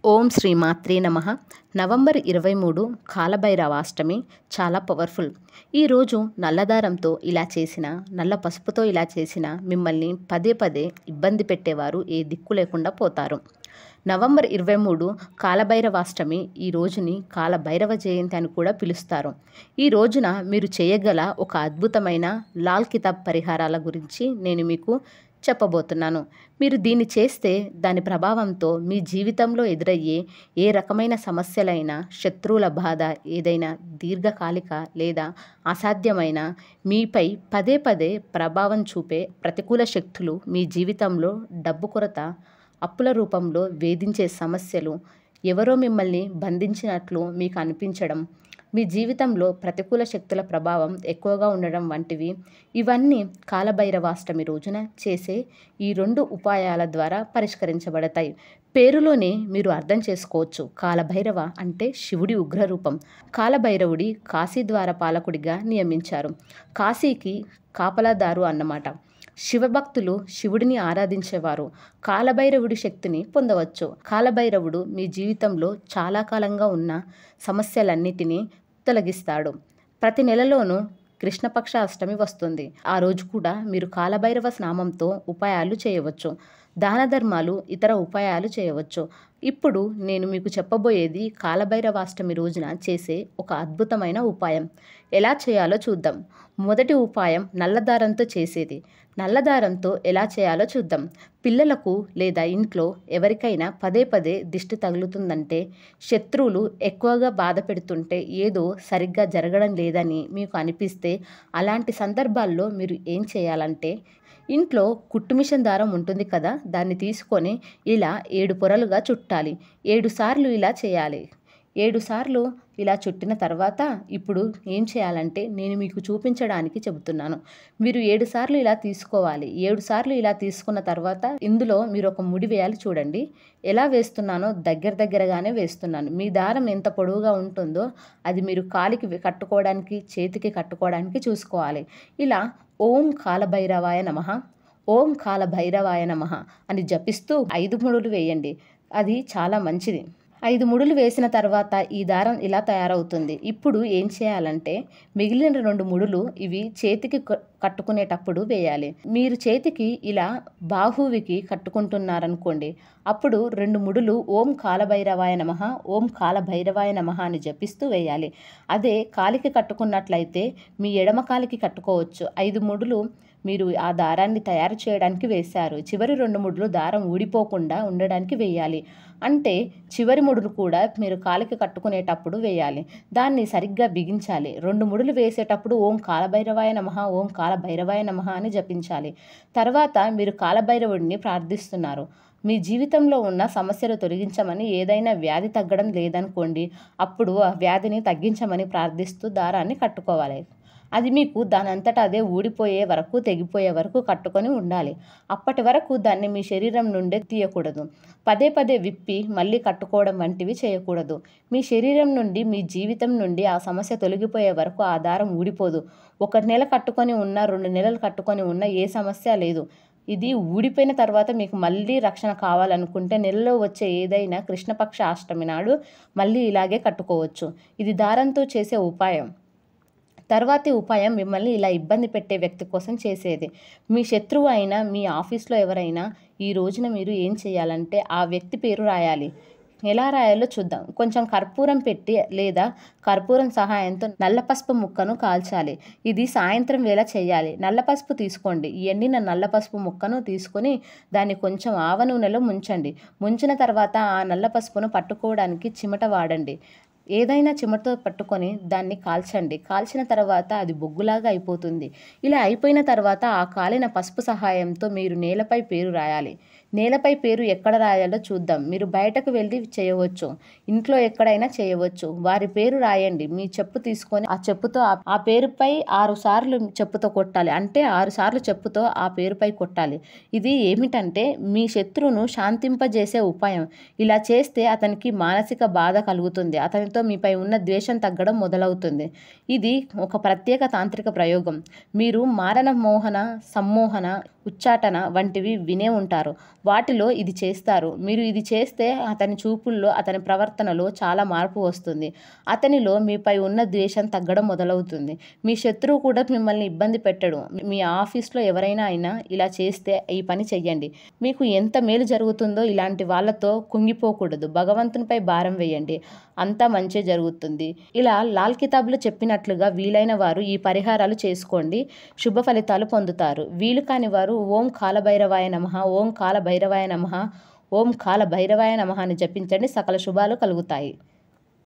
ఓం శ్రీ మాత్రే నమః. నవంబర్ 23 కాలభైరవాష్టమి చాలా పవర్ఫుల్. ఈరోజు నల్లదారంతో ఇలా చేసిన, నల్ల పసుపుతో ఇలా చేసిన మిమ్మల్ని పదే పదే ఇబ్బంది పెట్టేవారు ఏ దిక్కు లేకుండా పోతారు. నవంబర్ 23 కాలభైరవాష్టమి. ఈ రోజుని కాలభైరవ జయంతి అని కూడా పిలుస్తారు. ఈ రోజున మీరు చేయగల ఒక అద్భుతమైన లాల్ కితాబ్ పరిహారాల గురించి నేను మీకు చెప్పబోతున్నాను. మీరు దీన్ని చేస్తే దాని ప్రభావంతో మీ జీవితంలో ఎదురయ్యే ఏ రకమైన సమస్యలైనా, శత్రువుల బాధ, ఏదైనా దీర్ఘకాలిక లేదా అసాధ్యమైన మీపై పదే పదే ప్రభావం చూపే ప్రతికూల శక్తులు, మీ జీవితంలో డబ్బు కొరత, అప్పుల రూపంలో వేధించే సమస్యలు, ఎవరో మిమ్మల్ని బంధించినట్లు మీకు అనిపించడం, మీ జీవితంలో ప్రతికూల శక్తుల ప్రభావం ఎక్కువగా ఉండడం వంటివి, ఇవన్నీ కాలభైరవాష్టమి రోజున చేసే ఈ 2 ఉపాయాల ద్వారా పరిష్కరించబడతాయి. పేరులోనే మీరు అర్థం చేసుకోవచ్చు. కాలభైరవ అంటే శివుడి ఉగ్రరూపం. కాలభైరవుడి కాశీ ద్వారపాలకుడిగా నియమించారు. కాశీకి కాపలాదారు అన్నమాట. శివభక్తులు శివుడిని ఆరాధించేవారు కాలభైరవుడి శక్తిని పొందవచ్చు. కాలభైరవుడు మీ జీవితంలో చాలా కాలంగా ఉన్న సమస్యలన్నిటినీ తొలగిస్తాడు. ప్రతి నెలలోనూ కృష్ణపక్ష అష్టమి వస్తుంది. ఆ రోజు కూడా మీరు కాలభైరవ స్నామంతో ఉపాయాలు చేయవచ్చు. దాన ధర్మాలు, ఇతర ఉపాయాలు చేయవచ్చు. ఇప్పుడు నేను మీకు చెప్పబోయేది కాలభైరవాష్టమి రోజున చేసే ఒక అద్భుతమైన ఉపాయం. ఎలా చేయాలో చూద్దాం. మొదటి ఉపాయం నల్లదారంతో చేసేది. నల్లదారంతో ఎలా చేయాలో చూద్దాం. పిల్లలకు లేదా ఇంట్లో ఎవరికైనా పదే పదే దిష్టి తగులుతుందంటే, శత్రువులు ఎక్కువగా బాధ పెడుతుంటే, ఏదో సరిగ్గా జరగడం లేదని మీకు అనిపిస్తే, అలాంటి సందర్భాల్లో మీరు ఏం చేయాలంటే, ఇంట్లో కుట్టుమిషన్ దారం ఉంటుంది కదా, దాన్ని తీసుకొని ఇలా 7 పొరలుగా చుట్టాలి. 7 సార్లు ఇలా చేయాలి. 7 సార్లు ఇలా చుట్టిన తర్వాత ఇప్పుడు ఏం చేయాలంటే నేను మీకు చూపించడానికి చెబుతున్నాను. మీరు 7 సార్లు ఇలా తీసుకోవాలి. 7 సార్లు ఇలా తీసుకున్న తర్వాత ఇందులో మీరు ఒక ముడి వేయాలి. చూడండి ఎలా వేస్తున్నానో దగ్గరగానే వేస్తున్నాను. మీ దారం ఎంత పొడవుగా ఉంటుందో అది మీరు కాలికి కట్టుకోవడానికి, చేతికి కట్టుకోవడానికి చూసుకోవాలి. ఇలా ఓం కాలభైరవాయ నమః, ఓం కాలభైరవాయ నమః అని జపిస్తూ 5 ముడులు వేయండి. అది చాలా మంచిది. 5 ముడులు వేసిన తర్వాత ఈ దారం ఇలా తయారవుతుంది. ఇప్పుడు ఏం చేయాలంటే మిగిలిన 2 ముడులు ఇవి చేతికి కట్టుకునేటప్పుడు వేయాలి. మీరు చేతికి ఇలా బాహువికి కట్టుకుంటున్నారనుకోండి, అప్పుడు 2 ముడులు ఓం కాలభైరవాయ నమః, ఓం కాలభైరవాయ నమః అని జపిస్తూ వేయాలి. అదే కాలికి కట్టుకున్నట్లయితే మీ ఎడమ కాలికి కట్టుకోవచ్చు. 5 ముడులు మీరు ఆ దారాన్ని తయారు చేయడానికి వేశారు. చివరి 2 ముడులు దారం ఊడిపోకుండా ఉండడానికి వేయాలి. అంటే చివరి ముడులు కూడా మీరు కాలికి కట్టుకునేటప్పుడు వేయాలి. దాన్ని సరిగ్గా బిగించాలి. 2 ముడులు వేసేటప్పుడు ఓం కాలభైరవాయ నమః, ఓం కాలభైరవాయ నమః అని జపించాలి. తర్వాత మీరు కాలభైరవుడిని ప్రార్థిస్తున్నారు. మీ జీవితంలో ఉన్న సమస్యలు తొలగించమని, ఏదైనా వ్యాధి తగ్గడం లేదనుకోండి, అప్పుడు ఆ వ్యాధిని తగ్గించమని ప్రార్థిస్తూ దారాన్ని కట్టుకోవాలి. అది మీకు దానంతటా అదే ఊడిపోయే వరకు, తెగిపోయే వరకు కట్టుకొని ఉండాలి. అప్పటి వరకు దాన్ని మీ శరీరం నుండే తీయకూడదు. పదే పదే విప్పి మళ్ళీ కట్టుకోవడం వంటివి చేయకూడదు. మీ శరీరం నుండి, మీ జీవితం నుండి ఆ సమస్య తొలగిపోయే వరకు ఆ దారం ఊడిపోదు. 1 నెల కట్టుకొని ఉన్నా, 2 నెలలు కట్టుకొని ఉన్నా ఏ సమస్య లేదు. ఇది ఊడిపోయిన తర్వాత మీకు మళ్ళీ రక్షణ కావాలనుకుంటే నెలలో వచ్చే ఏదైనా కృష్ణపక్ష అష్టమి నాడు మళ్ళీ ఇలాగే కట్టుకోవచ్చు. ఇది దారంతో చేసే ఉపాయం. తర్వాతి ఉపాయం మిమ్మల్ని ఇలా ఇబ్బంది పెట్టే వ్యక్తి కోసం చేసేది. మీ శత్రువు అయినా, మీ ఆఫీస్లో ఎవరైనా ఈ రోజున మీరు ఏం చేయాలంటే ఆ వ్యక్తి పేరు రాయాలి. ఎలా రాయాలో చూద్దాం. కొంచెం కర్పూరం పెట్టి లేదా కర్పూరం సహాయంతో నల్ల పసుపు ముక్కను కాల్చాలి. ఇది సాయంత్రం వేళ చేయాలి. నల్ల పసుపు తీసుకోండి. ఎండిన నల్ల పసుపు ముక్కను తీసుకొని దాన్ని కొంచెం ఆవ నూనెలో ముంచండి. ముంచిన తర్వాత ఆ నల్ల పసుపును పట్టుకోవడానికి చిమట వాడండి. ఏదైనా చిమటతో పట్టుకొని దాన్ని కాల్చండి. కాల్చిన తర్వాత అది బొగ్గులాగా అయిపోతుంది. ఇలా అయిపోయిన తర్వాత ఆ కాలిన పసుపు సహాయంతో మీరు నేలపై పేరు రాయాలి. నేలపై పేరు ఎక్కడ రాయాలో చూద్దాం. మీరు బయటకు వెళ్ళి చేయవచ్చు, ఇంట్లో ఎక్కడైనా చేయవచ్చు. వారి పేరు రాయండి. మీ చెప్పు తీసుకొని ఆ చెప్పుతో ఆ పేరుపై 6 సార్లు చెప్పుతో కొట్టాలి. అంటే 6 సార్లు చెప్పుతో ఆ పేరుపై కొట్టాలి. ఇది ఏమిటంటే మీ శత్రువును శాంతింపజేసే ఉపాయం. ఇలా చేస్తే అతనికి మానసిక బాధ కలుగుతుంది. అతనితో మీపై ఉన్న ద్వేషం తగ్గడం మొదలవుతుంది. ఇది ఒక ప్రత్యేక తాంత్రిక ప్రయోగం. మీరు మారణ మోహన, సమ్మోహన, ఉచ్చాటన వంటివి వినే ఉంటారు. వాటిలో ఇది చేస్తారు. మీరు ఇది చేస్తే అతని చూపుల్లో, అతని ప్రవర్తనలో చాలా మార్పు వస్తుంది. అతనిలో మీపై ఉన్న ద్వేషం తగ్గడం మొదలవుతుంది. మీ శత్రువు కూడా మిమ్మల్ని ఇబ్బంది పెట్టడు. మీ ఆఫీస్లో ఎవరైనా అయినా ఇలా చేస్తే ఈ పని చెయ్యండి. మీకు ఎంత మేలు జరుగుతుందో. ఇలాంటి వాళ్ళతో కుంగిపోకూడదు. భగవంతునిపై భారం వేయండి, అంతా మంచే జరుగుతుంది. ఇలా లాల్ కితాబ్లో చెప్పినట్లుగా వీలైన వారు ఈ పరిహారాలు చేసుకోండి, శుభ ఫలితాలు పొందుతారు. వీలు కాని వారు ఓం కాలభైరవాయ నమః, ఓం కాలభైరవాయ నమః, ఓం కాలభైరవాయ నమః అని జపించండి. సకల శుభాలు కలుగుతాయి.